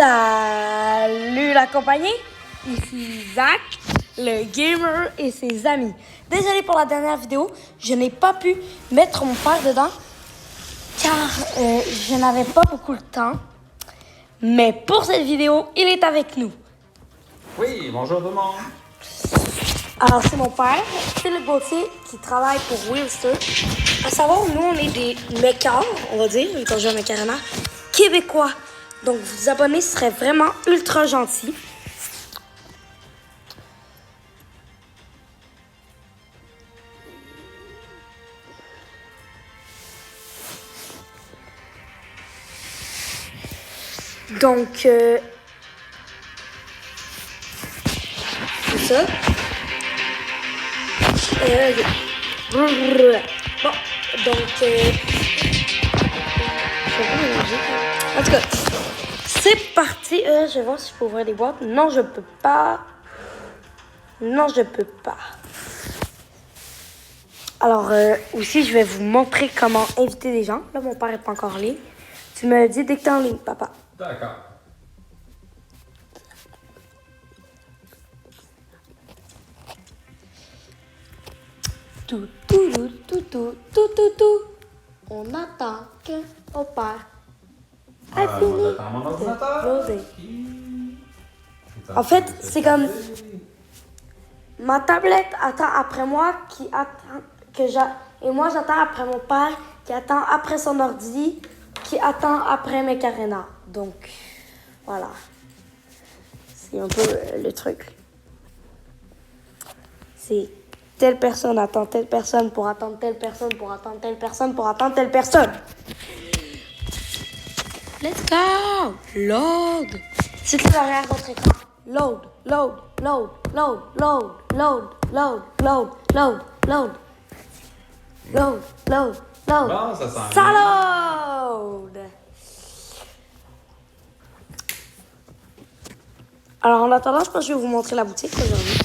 Salut la compagnie, ici Zach, le gamer et ses amis. Désolé pour la dernière vidéo, je n'ai pas pu mettre mon père dedans car je n'avais pas beaucoup de temps. Mais pour cette vidéo, il est avec nous. Oui, bonjour tout le monde. Alors c'est mon père, Philippe Gauthier, qui travaille pour Wheelster. À savoir, nous on est des mécars, on va dire, quand je dis carrément, québécois. Donc vous abonner serait vraiment ultra gentil. Donc c'est ça. Bon, donc en tout cas, c'est parti. Je vais voir si je peux ouvrir les boîtes. Non, je peux pas. Non, je peux pas. Alors, aussi, je vais vous montrer comment inviter des gens. Là, mon père n'est pas encore en ligne. Tu me dis dès que tu es en ligne, papa. D'accord. Tout, tout, tout, tout, tout, tout, tout, tout. On attend que mon père a fini J'attends mon ordinateur. de loader. En fait, c'est comme ma tablette attend après moi, qui attend que et moi j'attends après mon père, qui attend après son ordi, qui attend après mes carénas. Donc, voilà. C'est un peu le truc. C'est telle personne attend telle personne pour attendre telle personne pour attendre telle personne pour attendre telle personne. Let's go! Load! C'est tout derrière votre écran. Load, load, load, load, load, load, load, load, load, load. Load, load, load. Bon, ça sent Ça load! Alors, en attendant, je pense que je vais vous montrer la boutique aujourd'hui.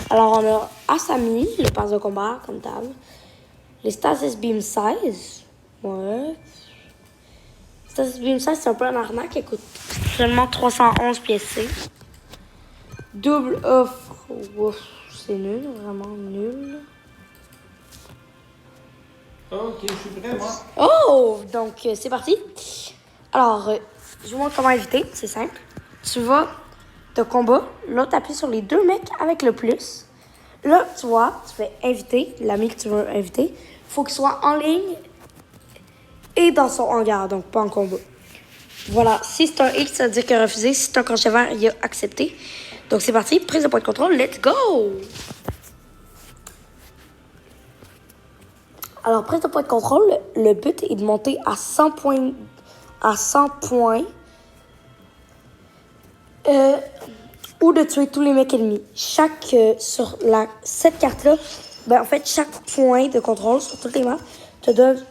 Alors, on a Asami, le pass de combat, comme table. Les Stasis Beam Size. Ouais. Stasis Beam Size, c'est un peu un arnaque. Elle coûte seulement 311 pièces C. Double offre. Ouf, c'est nul, vraiment nul. Ok, je suis prêt, moi. Oh! Donc, c'est parti. Alors, je vous montre comment inviter. C'est simple. Tu vas de combat. Là, tu appuies sur les deux mecs avec le plus. Là, tu vois, tu fais inviter l'ami que tu veux inviter. Il faut qu'il soit en ligne et dans son hangar, donc pas en combat. Voilà. Si c'est un X, ça veut dire qu'il a refusé. Si c'est un crochet vert, il a accepté. Donc, c'est parti. Prise de point de contrôle. Let's go! Alors, prise de point de contrôle, le but est de monter à 100 points. Ou de tuer tous les mecs ennemis. Sur cette carte-là, en fait, chaque point de contrôle sur toutes les maps te donne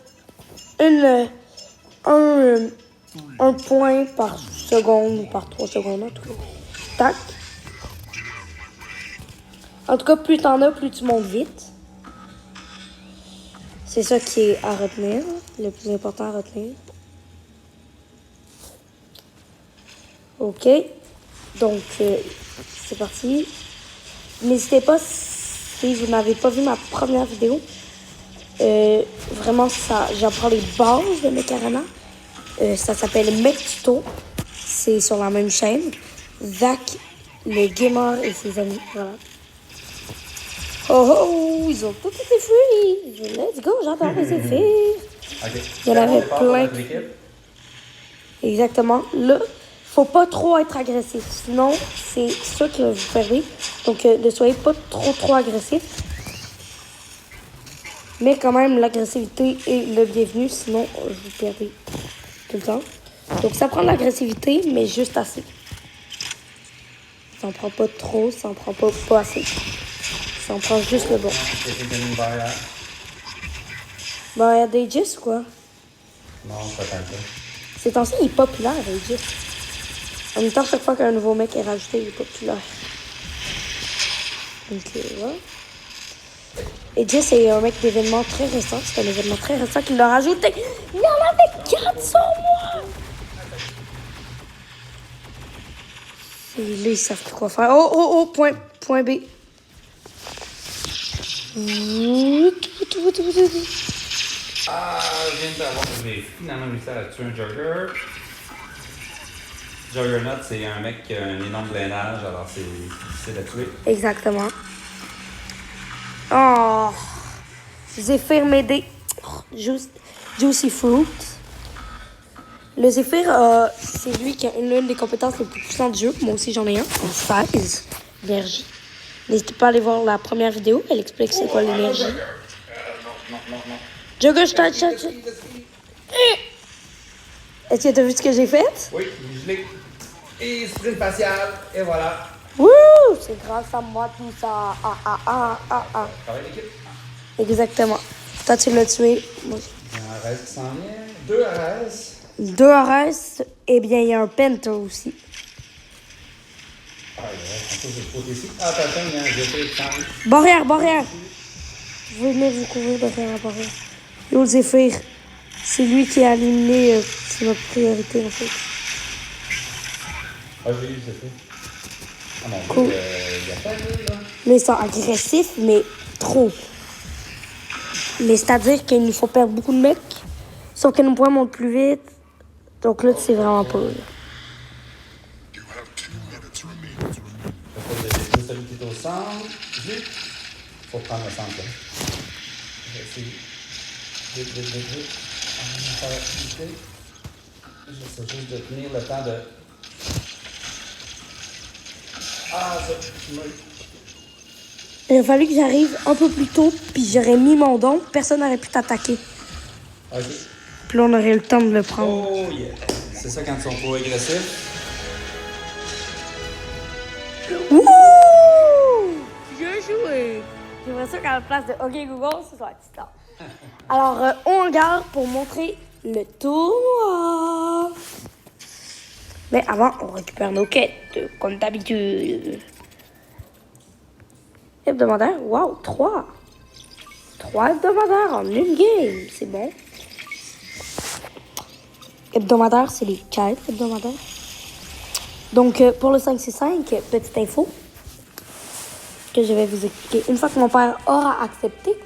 un point par seconde ou par 3 secondes. En tout cas. Tac. En tout cas, plus t'en as, plus tu montes vite. C'est ça qui est à retenir, le plus important à retenir. Ok, donc c'est parti. N'hésitez pas, si vous n'avez pas vu ma première vidéo, vraiment j'apprends les bases de Mekarana. Ça s'appelle Mektuto, c'est sur la même chaîne. Zach, le gamer et ses amis, voilà. Oh, ils ont tout été free. Let's go, j'adore les effets. Ok. Il y en avait Départ plein. de notre équipe. Exactement. Là, faut pas trop être agressif. Sinon, c'est ça que vous perdez. Donc, ne soyez pas trop agressif. Mais quand même, l'agressivité est le bienvenu. Sinon, vous perdez tout le temps. Donc, ça prend de l'agressivité, mais juste assez. Ça en prend pas trop, ça en prend pas assez. Ça en prend juste le bon. Il y a des Aegis ou quoi? Non, c'est pas tant que ça. Ces temps-ci, il est populaire, Aegis. En même temps, chaque fois qu'un nouveau mec est rajouté, il est populaire. Donc, voilà. Aegis, c'est un mec d'événement très récent. C'est un événement très récent qu'il l'a rajouté. Il y en avait 4 sur moi! Et là, ils savent plus quoi faire. Oh, oh, oh, point B. Ah, je viens d'avoir, j'ai finalement réussi à tuer un Jugger. Juggernaut, c'est un mec qui a un énorme blindage, alors c'est difficile à tuer. Exactement. Oh! Zephyr m'aider. Oh, Juicy Fruit. Le Zephyr, c'est lui qui a l'une des compétences les plus puissantes du jeu. Moi aussi, j'en ai un. En 16. Énergie. N'hésitez pas à aller voir la première vidéo. Elle explique c'est quoi l'énergie. Non. Jugger, je t'aide. Est-ce que tu as vu ce que j'ai fait? Oui, je l'ai. Et sprint facial, et voilà. Wouh! C'est grâce à moi tout ça. Travail d'équipe. Exactement. Toi, tu l'as tué. Moi, Il y a un RS qui s'en vient. 2 RS. 2 RS. Eh bien, il y a un Penta aussi. Ah, il reste un peu de côté ici. Ah, attention, il y a un GT qui s'en vient. Barrière. Je vais venir vous couvrir derrière la barrière. Yo, le Zephyr. C'est lui qui a éliminé. C'est notre priorité, en fait. Ah, j'ai eu GT. Ah mon Cool. Dieu, il y a pas de là. Là, ils sont agressifs, mais trop. Mais c'est-à-dire qu'il nous faut perdre beaucoup de mecs. Sauf que nos points montent plus vite. Donc là, c'est vraiment pas. J'ai celui qui est au centre. Vite. Faut prendre le centre là. Je vais essayer. Vite. On va faire vite. J'essaie juste de tenir le temps de. Ah, ça, tu m'as. Il a fallu que j'arrive un peu plus tôt, puis j'aurais mis mon don. Personne n'aurait pu t'attaquer. Ok. Puis là, on aurait eu le temps de le prendre. Oh yeah! C'est ça quand ils sont trop agressifs. Wouh! Bien joué! J'aimerais ça qu'à la place de OK Google, ce soit ça. Alors, on regarde pour montrer le tournoi. Mais avant, on récupère nos quêtes, comme d'habitude. Hebdomadaire, wow, 3. 3 hebdomadaires en une game, c'est bon. Hebdomadaire, c'est les quêtes hebdomadaires. Donc, pour le 5C5, petite info que je vais vous expliquer. Une fois que mon père aura accepté,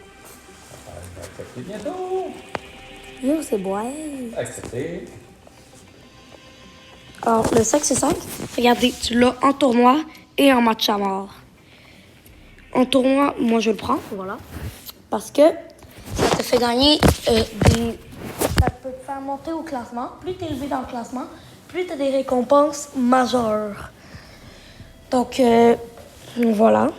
Accepté bientôt! yo, c'est bon. Accepté. Alors, le 5C5, regardez, tu l'as en tournoi et en match à mort. En tournoi, moi, je le prends, voilà. Parce que ça te fait gagner des... Ça peut te faire monter au classement. Plus tu es élevé dans le classement, plus tu as des récompenses majeures. Donc, voilà.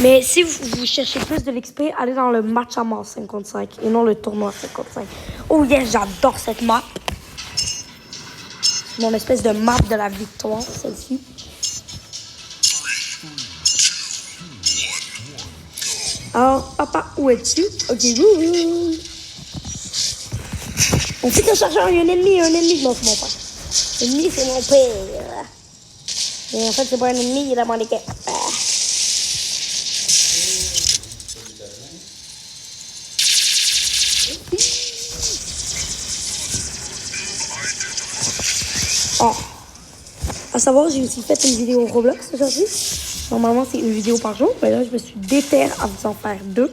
Mais si vous cherchez plus de l'XP, allez dans le match à mort 55 et non le tournoi 55. Oh yes, j'adore cette map. Mon espèce de map de la victoire, celle-ci. Alors, papa, où es-tu? Ok, wouhou. On fait un chargeur, il y a un ennemi. Non, c'est mon père. L'ennemi, c'est mon père. Mais en fait, c'est pas un ennemi, il est dans mon équipe. Oh. À savoir, j'ai aussi fait une vidéo Roblox aujourd'hui. Normalement, c'est une vidéo par jour. Mais là, je me suis déterre à vous en faire 2.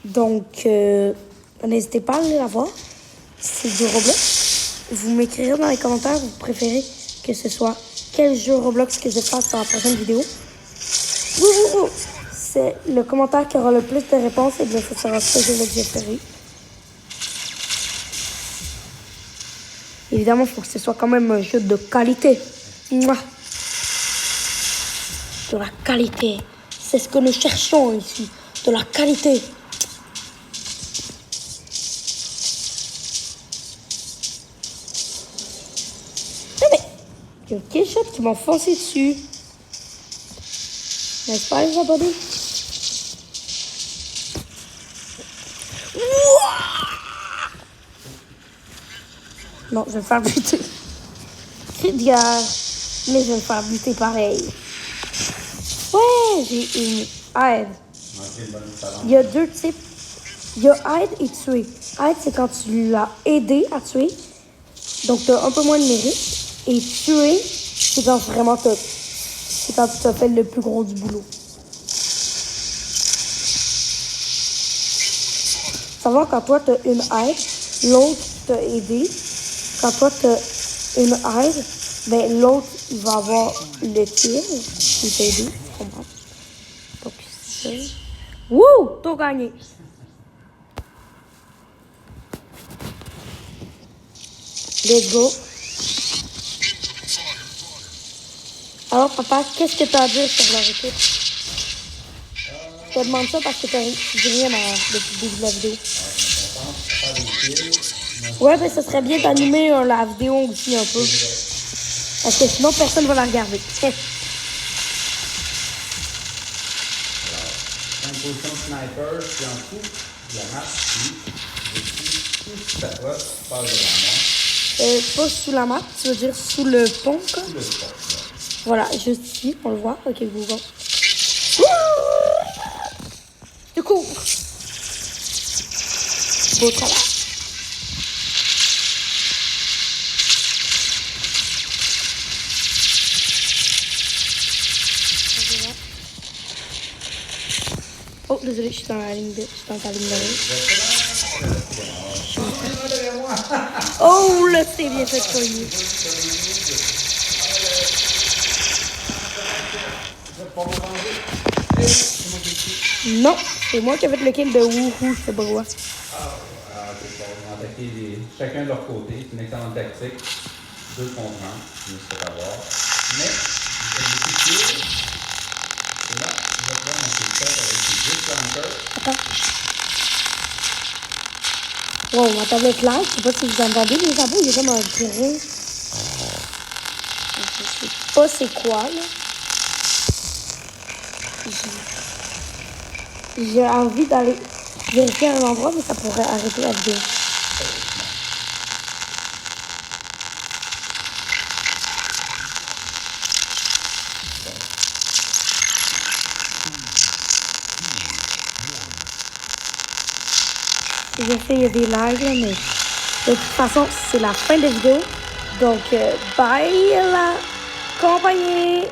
Donc, n'hésitez pas à aller la voir. C'est du Roblox. Vous m'écrirez dans les commentaires, vous préférez que ce soit quel jeu Roblox que je fasse dans la prochaine vidéo. C'est le commentaire qui aura le plus de réponses et bien, ce sera ce jeu que j'ai fait. Évidemment, il faut que ce soit quand même un jeu de qualité. Mouah. De la qualité. C'est ce que nous cherchons ici. De la qualité. Mais il y a un Killshot qui m'a foncé dessus. N'est-ce pas, les abonnés? Non, je vais me faire buter. Cri de guerre. Mais je vais me faire buter pareil. Ouais, j'ai une aide. Il y a 2 types. Il y a aide et tuer. Aide, c'est quand tu l'as aidé à tuer. Donc, tu as un peu moins de mérite. Et tuer, c'est quand vraiment c'est quand tu as fait le plus gros du boulot. Savoir quand toi t'as une aide, l'autre t'a aidé. Quand toi t'as une aide, ben l'autre il va avoir le tir qui t'a aidé. Tu comprends? Donc c'est ça. Wouh! T'as gagné! Let's go! Alors, papa, qu'est-ce que tu as à dire sur leur équipe? Je te demande ça parce que tu dis rien depuis le début de la vidéo. Ouais, ben ça serait bien d'animer la vidéo aussi un peu. Parce que sinon, personne ne va la regarder. Une position sniper, puis en dessous de la map, puis tout ce qui t'approche passe devant moi. Pas sous la map, tu veux dire sous le pont, quoi? Sous le spot, là. Voilà, juste ici, on le voit. Ok, Google. Je cours! Beau travail. Oh, désolé, je suis dans la ligne de... Je suis dans ta ligne de... Oh, là, c'est bien fait cogner. Non, c'est moi qui ai fait le kill de Wouhou, ce bras. Ok, bon, on va attaquer chacun de leur côté. C'est une excellente tactique. 2 contre 1, je me suis fait avoir. Mais, j'ai fait beaucoup de kills. Et là, je vais prendre mon kill set avec les 10 flankers. Attends. Wow, ma tablette live, je sais pas si vous entendez les abos, il y a comme un grain. Je sais pas c'est quoi, là. J'ai envie d'aller vérifier un endroit, mais ça pourrait arrêter la vidéo. Je sais, il y a des lags, là, mais de toute façon, c'est la fin de la vidéo. Donc, bye la compagnie!